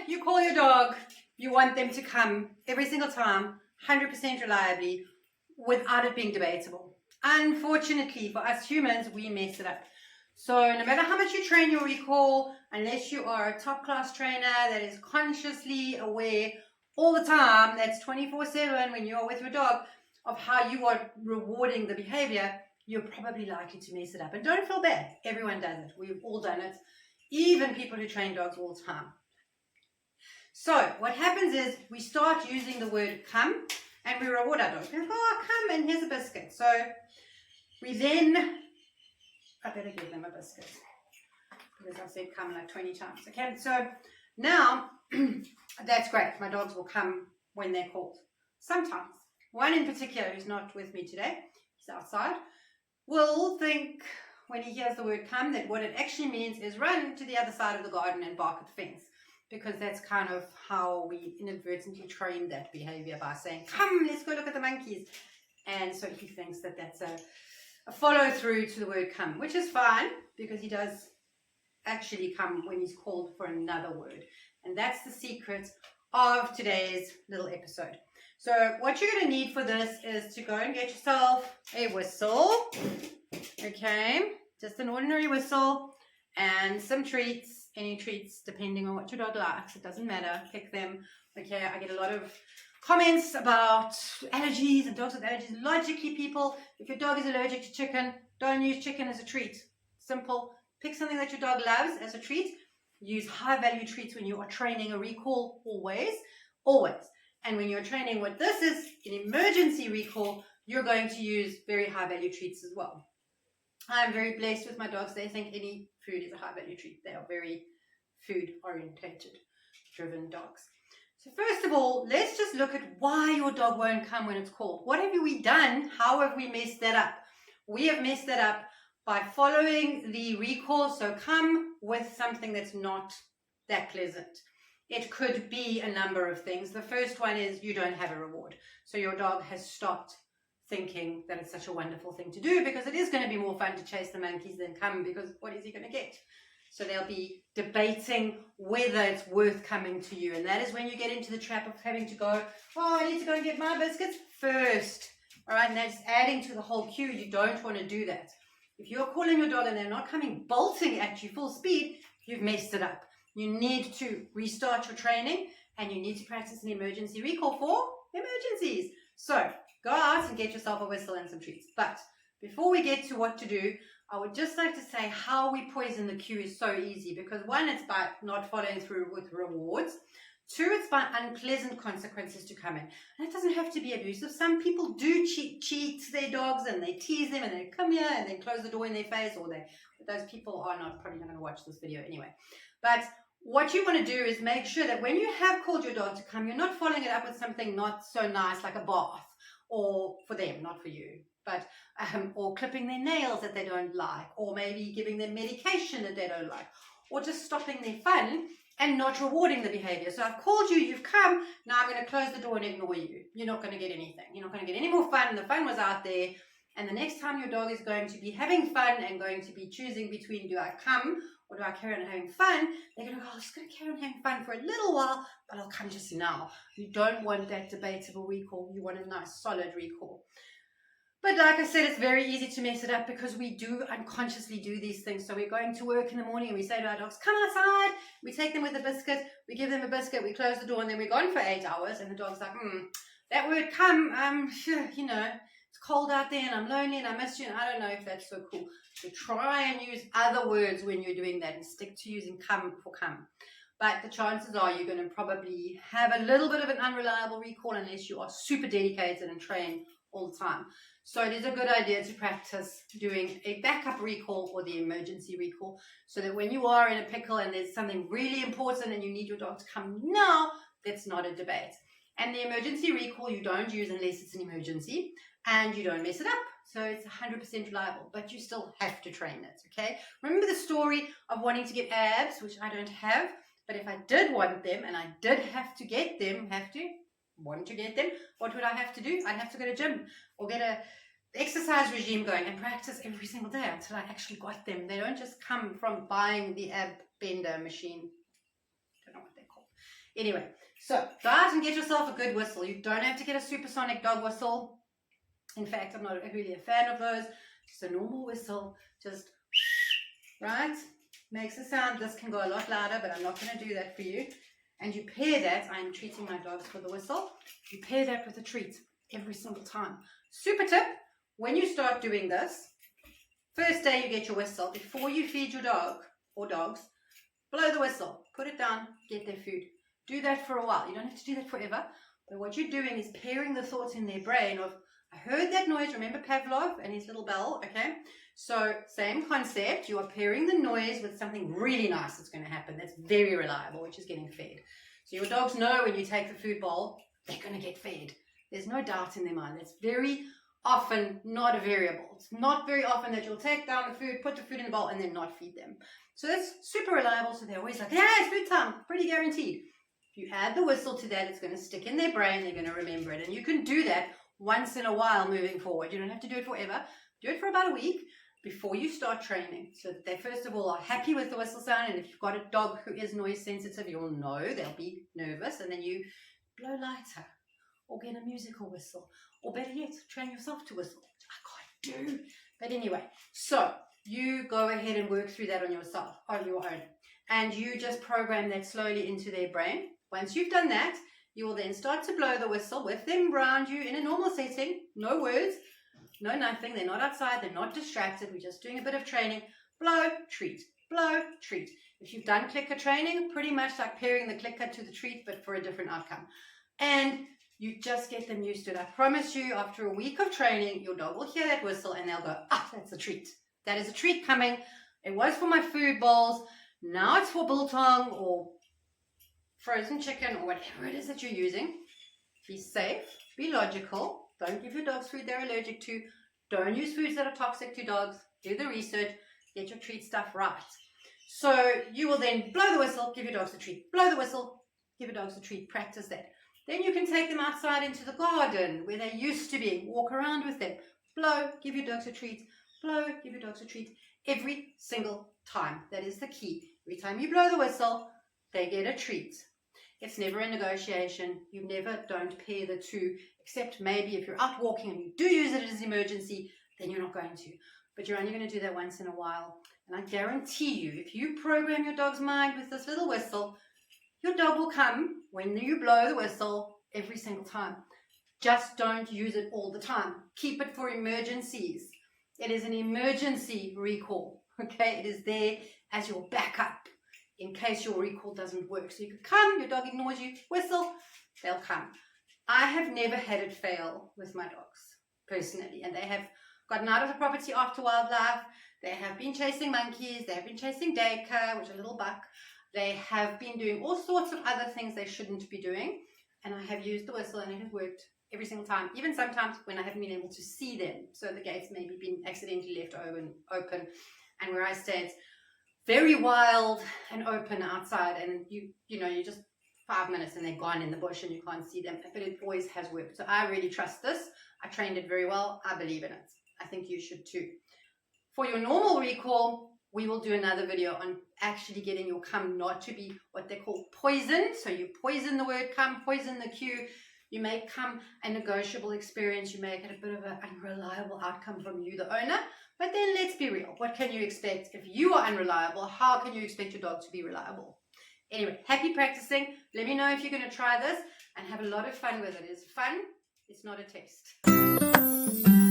you call your dog, you want them to come every single time, 100% reliably, without it being debatable. Unfortunately, for us humans, we mess it up. So no matter how much you train your recall, unless you are a top-class trainer that is consciously aware all the time, that's 24/7 when you're with your dog, of how you are rewarding the behavior, you're probably likely to mess it up. And don't feel bad. Everyone does it. We've all done it. Even people who train dogs all the time. So what happens is we start using the word come and we reward our dog. Oh, come and here's a biscuit. So we then, I better give them a biscuit because I've said come like 20 times. Okay, so now that's great. My dogs will come when they're called. Sometimes. One in particular who's not with me today, he's outside, will think when he hears the word come that what it actually means is run to the other side of the garden and bark at the fence, because that's kind of how we inadvertently train that behavior by saying, come, let's go look at the monkeys. And so he thinks that that's a follow through to the word come, which is fine because he does actually come when he's called for another word. And that's the secret of today's little episode. So what you're going to need for this is to go and get yourself a whistle. Okay, just an ordinary whistle and some treats, any treats depending on what your dog likes. It doesn't matter, pick them. Okay, I get a lot of comments about allergies and dogs with allergies. Logically, people, if your dog is allergic to chicken, don't use chicken as a treat. Simple. Pick something that your dog loves as a treat. Use high value treats when you are training a recall, always. And when you're training what this is, an emergency recall, you're going to use very high value treats as well. I'm very blessed with my dogs. They think any food is a high value treat. They are very food orientated, driven dogs. So first of all, let's just look at why your dog won't come when it's called. What have we done? How have we messed that up? We have messed that up by following the recall. So come with something that's not that pleasant. It could be a number of things. The first one is you don't have a reward. So your dog has stopped thinking that it's such a wonderful thing to do, because it is going to be more fun to chase the monkeys than come, because what is he going to get? So they'll be debating whether it's worth coming to you. And that is when you get into the trap of having to go, oh, I need to go and get my biscuits first. All right, and that's adding to the whole queue. You don't want to do that. If you're calling your dog and they're not coming bolting at you full speed, you've messed it up. You need to restart your training, and you need to practice an emergency recall for emergencies. So go out and get yourself a whistle and some treats. But before we get to what to do, I would just like to say how we poison the queue is so easy, because one, it's by not following through with rewards. Two, it's by unpleasant consequences to come in. And it doesn't have to be abusive. Some people do cheat their dogs, and they tease them, and they come here and they close the door in their face, or those people are probably not going to watch this video anyway. But what you want to do is make sure that when you have called your dog to come, you're not following it up with something not so nice like a bath, or for them, not for you, but or clipping their nails that they don't like, or maybe giving them medication that they don't like, or just stopping their fun and not rewarding the behavior. So I've called you, you've come, now I'm going to close the door and ignore you. You're not going to get anything. You're not going to get any more fun. The fun was out there. And the next time your dog is going to be having fun and going to be choosing between, do I come or do I carry on having fun? They're going to go, I'm just going to carry on having fun for a little while, but I'll come just now. You don't want that debatable recall. You want a nice, solid recall. But like I said, it's very easy to mess it up because we do unconsciously do these things. So we're going to work in the morning and we say to our dogs, come outside. We take them with a biscuit. We give them a biscuit. We close the door, and then we're gone for 8 hours. And the dog's like, that word come, you know, it's cold out there and I'm lonely and I miss you, and I don't know if that's so cool. So try and use other words when you're doing that and stick to using come for come. But the chances are you're going to probably have a little bit of an unreliable recall unless you are super dedicated and trained all the time. So it is a good idea to practice doing a backup recall or the emergency recall, so that when you are in a pickle and there's something really important and you need your dog to come now, that's not a debate. And the emergency recall you don't use unless it's an emergency, and you don't mess it up. So it's 100% reliable, but you still have to train it, okay? Remember the story of wanting to get abs, which I don't have, but if I did want them and I did have to get them, want to get them, what would I have to do? I'd have to go to gym or get a exercise regime going and practice every single day until I actually got them. They don't just come from buying the ab bender machine. Don't know what they're called. Anyway, so go out and get yourself a good whistle. You don't have to get a supersonic dog whistle. In fact, I'm not really a fan of those. Just a normal whistle, just right? Makes a sound. This can go a lot louder, but I'm not going to do that for you. And you pair that, I'm treating my dogs for the whistle, you pair that with a treat every single time. Super tip, when you start doing this, first day you get your whistle, before you feed your dog or dogs, blow the whistle, put it down, get their food. Do that for a while. You don't have to do that forever, but what you're doing is pairing the thoughts in their brain of, I heard that noise, remember Pavlov and his little bell, okay? So same concept, you are pairing the noise with something really nice that's going to happen, that's very reliable, which is getting fed. So your dogs know when you take the food bowl, they're going to get fed. There's no doubt in their mind. That's very often not a variable. It's not very often that you'll take down the food, put the food in the bowl, and then not feed them. So that's super reliable, so they're always like, yeah, it's food time, pretty guaranteed. If you add the whistle to that, it's going to stick in their brain, they're going to remember it. And you can do that once in a while moving forward. You don't have to do it forever. Do it for about a week before you start training, so that they first of all are happy with the whistle sound. And if you've got a dog who is noise sensitive, you'll know they'll be nervous, and then you blow lighter or get a musical whistle, or better yet, train yourself to whistle, which I can't do. But anyway, so you go ahead and work through that on yourself, on your own, and you just program that slowly into their brain. Once you've done that, you will then start to blow the whistle with them around you in a normal setting, no words, no nothing, they're not outside, they're not distracted, we're just doing a bit of training. Blow, treat, blow, treat. If you've done clicker training, pretty much like pairing the clicker to the treat, but for a different outcome. And you just get them used to it. I promise you, after a week of training, your dog will hear that whistle and they'll go, ah, that's a treat. That is a treat coming. It was for my food bowls, now it's for biltong or frozen chicken or whatever it is that you're using. Be safe, be logical. Don't give your dogs food they're allergic to. Don't use foods that are toxic to dogs. Do the research. Get your treat stuff right. So you will then blow the whistle, give your dogs a treat. Blow the whistle, give your dogs a treat. Practice that. Then you can take them outside into the garden where they used to be. Walk around with them. Blow, give your dogs a treat. Blow, give your dogs a treat. Every single time. That is the key. Every time you blow the whistle, they get a treat. It's never a negotiation. You never don't pair the two, except maybe if you're out walking and you do use it as an emergency, then you're not going to. But you're only going to do that once in a while. And I guarantee you, if you program your dog's mind with this little whistle, your dog will come when you blow the whistle every single time. Just don't use it all the time. Keep it for emergencies. It is an emergency recall, okay? It is there as your backup in case your recall doesn't work. So you could come, your dog ignores you, whistle, they'll come. I have never had it fail with my dogs, personally, and they have gotten out of the property after wildlife. They have been chasing monkeys, they have been chasing Dacre, which is a little buck. They have been doing all sorts of other things they shouldn't be doing, and I have used the whistle and it has worked every single time, even sometimes when I haven't been able to see them. So the gates maybe been accidentally left open, and where I stay, it's very wild and open outside, and you know, you just 5 minutes and they're gone in the bush and you can't see them, but it always has worked. So I really trust this. I trained it very well. I believe in it. I think you should too. For your normal recall, we will do another video on actually getting your cum not to be what they call poisoned. So you poison the word cum, poison the cue. You make cum a negotiable experience. You make it a bit of an unreliable outcome from you, the owner. But then let's be real. What can you expect if you are unreliable? How can you expect your dog to be reliable? Anyway, happy practicing. Let me know if you're going to try this and have a lot of fun with it. It's fun. It's not a test.